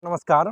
नमस्कार।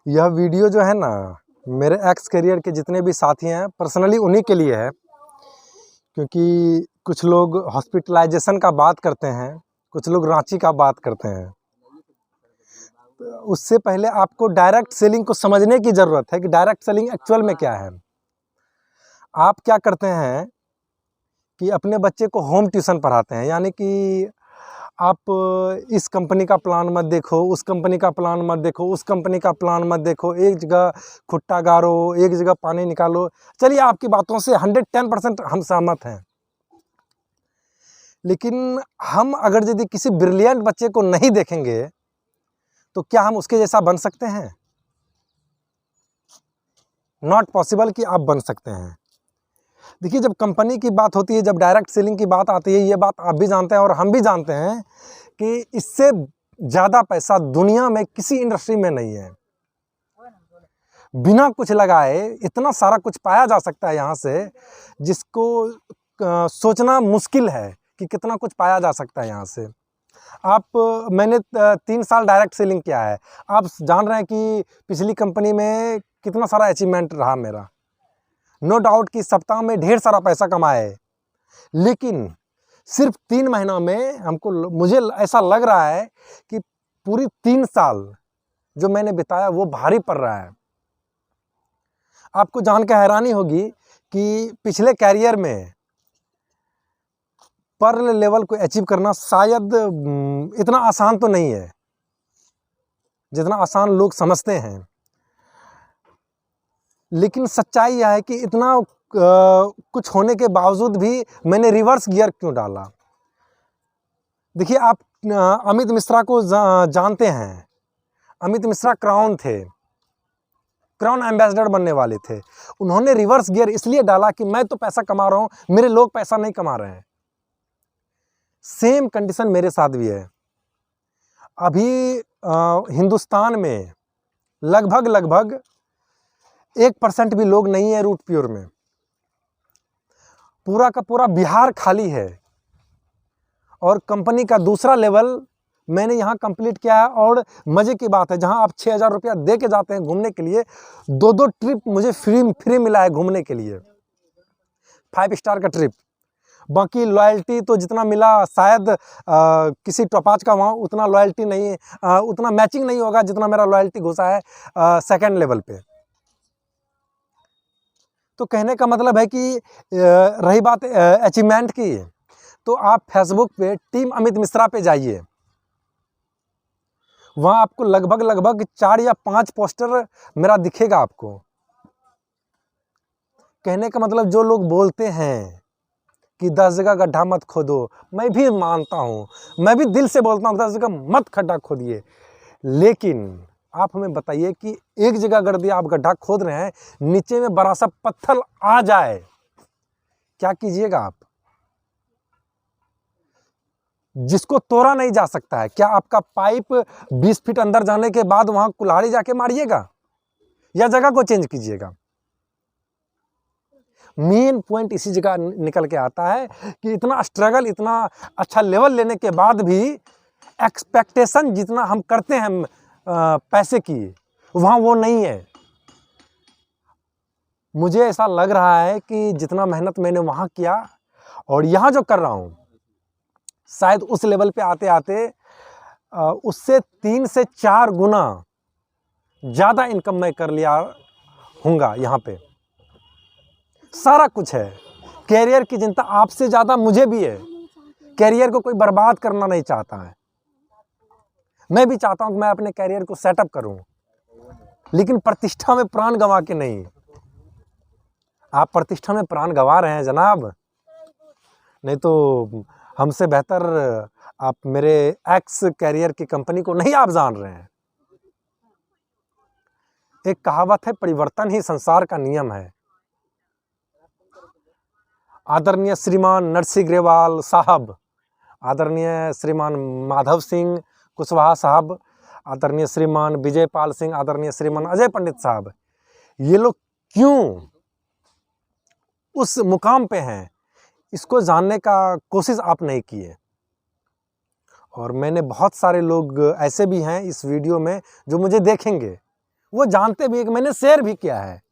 यह वीडियो जो है ना, मेरे एक्स करियर के जितने भी साथी हैं पर्सनली उन्हीं के लिए है, क्योंकि कुछ लोग हॉस्पिटलाइजेशन का बात करते हैं, कुछ लोग रांची का बात करते हैं। तो उससे पहले आपको डायरेक्ट सेलिंग को समझने की ज़रूरत है कि डायरेक्ट सेलिंग एक्चुअल में क्या है। आप क्या करते हैं कि अपने बच्चे को होम ट्यूशन पढ़ाते हैं, यानी कि आप इस कंपनी का प्लान मत देखो, उस कंपनी का प्लान मत देखो, उस कंपनी का प्लान मत देखो, एक जगह खुट्टा गाड़ो, एक जगह पानी निकालो। चलिए, आपकी बातों से 110% हम सहमत हैं, लेकिन हम अगर यदि किसी ब्रिलियंट बच्चे को नहीं देखेंगे तो क्या हम उसके जैसा बन सकते हैं? नॉट पॉसिबल कि आप बन सकते हैं। देखिए, जब कंपनी की बात होती है, जब डायरेक्ट सेलिंग की बात आती है, ये बात आप भी जानते हैं और हम भी जानते हैं कि इससे ज़्यादा पैसा दुनिया में किसी इंडस्ट्री में नहीं है। बिना कुछ लगाए इतना सारा कुछ पाया जा सकता है यहाँ से, जिसको सोचना मुश्किल है कि कितना कुछ पाया जा सकता है यहाँ से। मैंने 3 साल डायरेक्ट सेलिंग किया है। आप जान रहे हैं कि पिछली कंपनी में कितना सारा अचीवमेंट रहा मेरा। नो डाउट कि सप्ताह में ढेर सारा पैसा कमाए, लेकिन सिर्फ 3 महीनों में मुझे ऐसा लग रहा है कि पूरी 3 साल जो मैंने बिताया वो भारी पड़ रहा है। आपको जानकर हैरानी होगी कि पिछले कैरियर में पर्ल लेवल को अचीव करना शायद इतना आसान तो नहीं है जितना आसान लोग समझते हैं। लेकिन सच्चाई यह है कि इतना कुछ होने के बावजूद भी मैंने रिवर्स गियर क्यों डाला। देखिए, आप अमित मिश्रा को जानते हैं। अमित मिश्रा क्राउन एम्बेसडर बनने वाले थे। उन्होंने रिवर्स गियर इसलिए डाला कि मैं तो पैसा कमा रहा हूं, मेरे लोग पैसा नहीं कमा रहे हैं। सेम कंडीशन मेरे साथ भी है। अभी हिंदुस्तान में लगभग 1% भी लोग नहीं है रूट प्योर में। पूरा का पूरा बिहार खाली है और कंपनी का दूसरा लेवल मैंने यहाँ कंप्लीट किया है। और मज़े की बात है, जहाँ आप 6,000 रुपया दे के जाते हैं घूमने के लिए, 2-2 ट्रिप मुझे फ्री मिला है घूमने के लिए, 5 स्टार का ट्रिप। बाकी लॉयल्टी तो जितना मिला शायद किसी टॉपाज का वहाँ उतना लॉयल्टी नहीं, उतना मैचिंग नहीं होगा जितना मेरा लॉयल्टी घुसा है सेकंड लेवल पे। तो कहने का मतलब है कि रही बात अचीवमेंट की, तो आप फेसबुक पे टीम अमित मिश्रा पे जाइए, वहाँ आपको लगभग 4 या 5 पोस्टर मेरा दिखेगा आपको। कहने का मतलब, जो लोग बोलते हैं कि 10 जगह गड्ढा मत खोदो, मैं भी मानता हूँ, मैं भी दिल से बोलता हूँ 10 जगह मत खड्डा खोदिए, लेकिन आप हमें बताइए कि एक जगह अगर दिया आप गड्ढा खोद रहे हैं, नीचे में बड़ा सा पत्थर आ जाए, क्या कीजिएगा आप? जिसको तोड़ा नहीं जा सकता है, क्या आपका पाइप 20 फीट अंदर जाने के बाद वहां कुल्हाड़ी जाके मारिएगा या जगह को चेंज कीजिएगा? मेन पॉइंट इसी जगह निकल के आता है कि इतना स्ट्रगल, इतना अच्छा लेवल लेने के बाद भी एक्सपेक्टेशन जितना हम करते हैं पैसे की, वहाँ वो नहीं है। मुझे ऐसा लग रहा है कि जितना मेहनत मैंने वहाँ किया और यहाँ जो कर रहा हूँ, शायद उस लेवल पे आते आते उससे 3 से 4 गुना ज़्यादा इनकम मैं कर लिया हूँगा। यहाँ पे सारा कुछ है। कैरियर की चिंता आपसे ज़्यादा मुझे भी है। कैरियर को कोई बर्बाद करना नहीं चाहता है। मैं भी चाहता हूँ कि मैं अपने कैरियर को सेटअप करूँ, लेकिन प्रतिष्ठा में प्राण गंवा के नहीं। आप प्रतिष्ठा में प्राण गंवा रहे हैं जनाब, नहीं तो हमसे बेहतर आप मेरे एक्स कैरियर की कंपनी को नहीं आप जान रहे हैं। एक कहावत है, परिवर्तन ही संसार का नियम है। आदरणीय श्रीमान नरसिंह ग्रेवाल साहब, आदरणीय श्रीमान माधव सिंह कुशवाहा साहब, आदरणीय श्रीमान विजय पाल सिंह, आदरणीय श्रीमान अजय पंडित साहब, ये लोग क्यों उस मुकाम पे हैं, इसको जानने का कोशिश आप नहीं किए। और मैंने बहुत सारे लोग ऐसे भी हैं इस वीडियो में जो मुझे देखेंगे, वो जानते भी हैं कि मैंने शेयर भी किया है,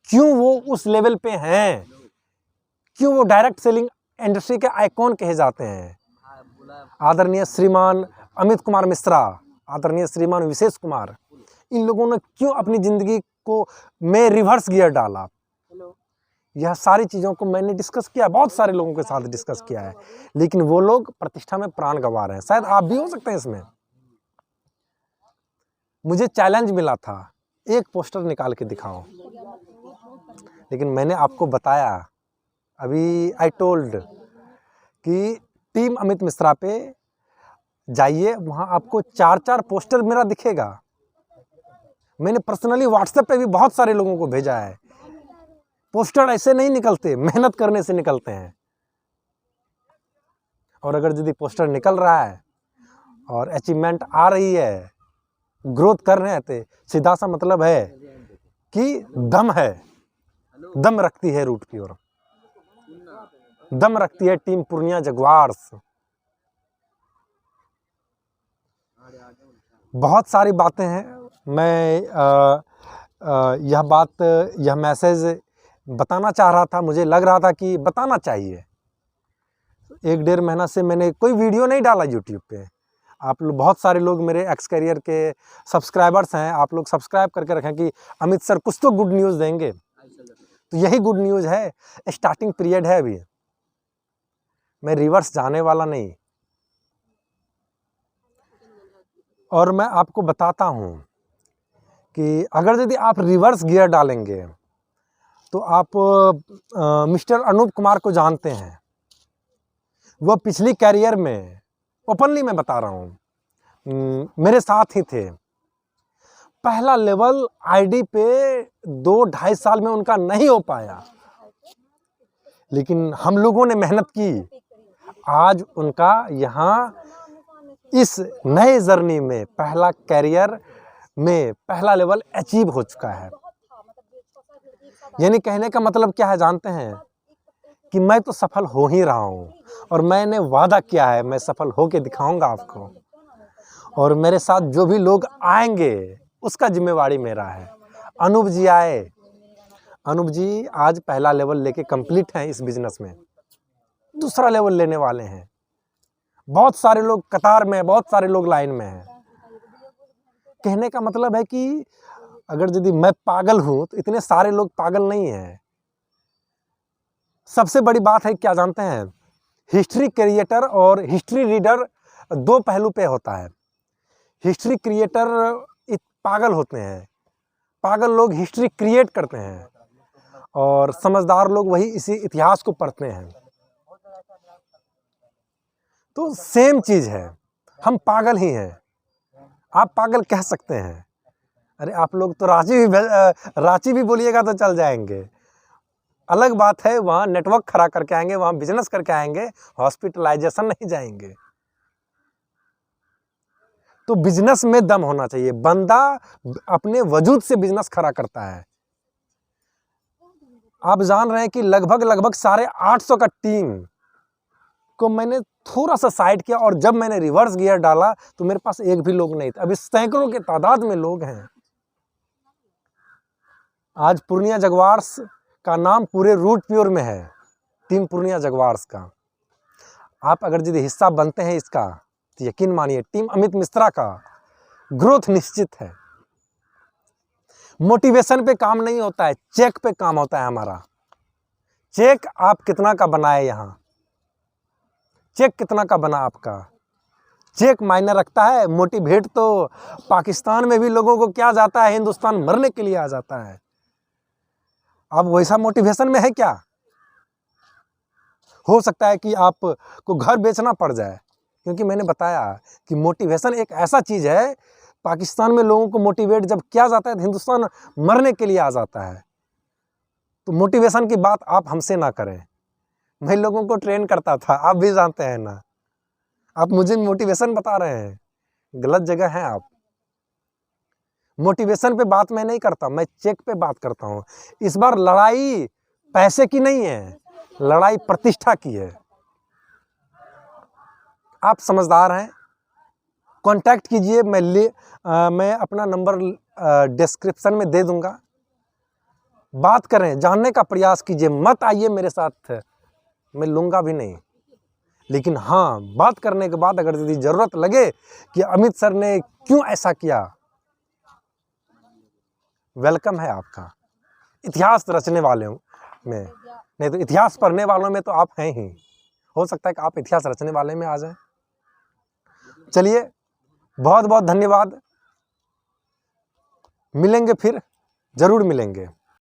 क्यों वो उस लेवल पे हैं, क्यों वो डायरेक्ट सेलिंग इंडस्ट्री के आइकॉन कहे जाते हैं। आदरणीय श्रीमान अमित कुमार मिश्रा, आदरणीय श्रीमान विशेष कुमार, इन लोगों ने क्यों अपनी ज़िंदगी को में रिवर्स गियर डाला, यह सारी चीज़ों को मैंने डिस्कस किया, बहुत सारे लोगों के साथ डिस्कस किया है, लेकिन वो लोग प्रतिष्ठा में प्राण गंवा रहे हैं। शायद आप भी हो सकते हैं इसमें। मुझे चैलेंज मिला था, एक पोस्टर निकाल के दिखाओ, लेकिन मैंने आपको बताया, अभी आई टोल्ड कि टीम अमित मिश्रा पे जाइए, वहाँ आपको 4-4 पोस्टर मेरा दिखेगा। मैंने पर्सनली व्हाट्सएप पे भी बहुत सारे लोगों को भेजा है। पोस्टर ऐसे नहीं निकलते, मेहनत करने से निकलते हैं। और अगर यदि पोस्टर निकल रहा है और अचीवमेंट आ रही है, ग्रोथ कर रहे हैं, तो सीधा सा मतलब है कि दम है, दम रखती है रूट प्योर, दम रखती है टीम पूर्णिया जगुआर्स। बहुत सारी बातें हैं, मैं यह मैसेज बताना चाह रहा था, मुझे लग रहा था कि बताना चाहिए। 1-1.5 महीना से मैंने कोई वीडियो नहीं डाला यूट्यूब पे। आप लोग, बहुत सारे लोग मेरे एक्स करियर के सब्सक्राइबर्स हैं, आप लोग सब्सक्राइब करके रखें कि अमित सर कुछ तो गुड न्यूज़ देंगे, तो यही गुड न्यूज़ है। स्टार्टिंग पीरियड है, अभी मैं रिवर्स जाने वाला नहीं। और मैं आपको बताता हूँ कि अगर यदि आप रिवर्स गियर डालेंगे तो आप मिस्टर अनूप कुमार को जानते हैं। वह पिछली कैरियर में, ओपनली मैं बता रहा हूँ, मेरे साथ ही थे। पहला लेवल आईडी पे 2-2.5 साल में उनका नहीं हो पाया, लेकिन हम लोगों ने मेहनत की। आज उनका यहाँ इस नए जर्नी में पहला कैरियर में पहला लेवल अचीव हो चुका है। यानी कहने का मतलब क्या है जानते हैं, कि मैं तो सफल हो ही रहा हूँ, और मैंने वादा किया है मैं सफल हो के दिखाऊंगा आपको। और मेरे साथ जो भी लोग आएंगे उसका जिम्मेवारी मेरा है। अनूप जी आए, अनूप जी आज पहला लेवल लेके कंप्लीट हैं इस बिजनेस में, दूसरा लेवल लेने वाले हैं। बहुत सारे लोग कतार में, बहुत सारे लोग लाइन में हैं। कहने का मतलब है कि अगर यदि मैं पागल हूँ तो इतने सारे लोग पागल नहीं हैं। सबसे बड़ी बात है क्या जानते हैं, हिस्ट्री क्रिएटर और हिस्ट्री रीडर 2 पहलू पे होता है। हिस्ट्री क्रिएटर पागल होते हैं, पागल लोग हिस्ट्री क्रिएट करते हैं, और समझदार लोग वही इसी इतिहास को पढ़ते हैं। तो सेम चीज़ है, हम पागल ही हैं। आप पागल कह सकते हैं। अरे आप लोग तो रांची भी बोलिएगा तो चल जाएंगे। अलग बात है, वहाँ नेटवर्क खड़ा करके आएंगे, वहाँ बिजनेस करके आएंगे, हॉस्पिटलाइजेशन नहीं जाएंगे। तो बिजनेस में दम होना चाहिए। बंदा अपने वजूद से बिजनेस खड़ा करता है। आप जान रहे हैं कि लगभग 850 का टीम को मैंने थोड़ा सा साइड किया, और जब मैंने रिवर्स गियर डाला तो मेरे पास एक भी लोग नहीं था। अभी सैकड़ों के तादाद में लोग हैं। आज पूर्णिया जगुआर्स का नाम पूरे रूट प्योर में है, टीम पूर्णिया जगुआर्स का। आप अगर यदि हिस्सा बनते हैं इसका, तो यकीन मानिए टीम अमित मिश्रा का ग्रोथ निश्चित है। मोटिवेशन पे काम नहीं होता है, चेक पे काम होता है हमारा। चेक आप कितना का बनाए, यहाँ चेक कितना का बना आपका, चेक मायने रखता है। मोटिवेट तो पाकिस्तान में भी लोगों को क्या जाता है, हिंदुस्तान मरने के लिए आ जाता है। अब वैसा मोटिवेशन में है क्या? हो सकता है कि आपको घर बेचना पड़ जाए, क्योंकि मैंने बताया कि मोटिवेशन एक ऐसा चीज़ है, पाकिस्तान में लोगों को मोटिवेट जब किया जाता है तो हिंदुस्तान मरने के लिए आ जाता है। तो मोटिवेशन की बात आप हमसे ना करें। मैं लोगों को ट्रेन करता था, आप भी जानते हैं ना। आप मुझे मोटिवेशन बता रहे हैं, गलत जगह हैं आप। मोटिवेशन पे बात मैं नहीं करता, मैं चेक पे बात करता हूँ। इस बार लड़ाई पैसे की नहीं है, लड़ाई प्रतिष्ठा की है। आप समझदार हैं, कांटेक्ट कीजिए। मैं अपना नंबर डिस्क्रिप्शन में दे दूंगा। बात करें, जानने का प्रयास कीजिए, मत आइए मेरे साथ, मैं लूँगा भी नहीं। लेकिन हाँ, बात करने के बाद अगर यदि ज़रूरत लगे कि अमित सर ने क्यों ऐसा किया, वेलकम है आपका। इतिहास रचने वाले में, नहीं तो इतिहास पढ़ने वालों में तो आप हैं ही। हो सकता है कि आप इतिहास रचने वाले में आ जाएं। चलिए, बहुत बहुत धन्यवाद। मिलेंगे, फिर ज़रूर मिलेंगे।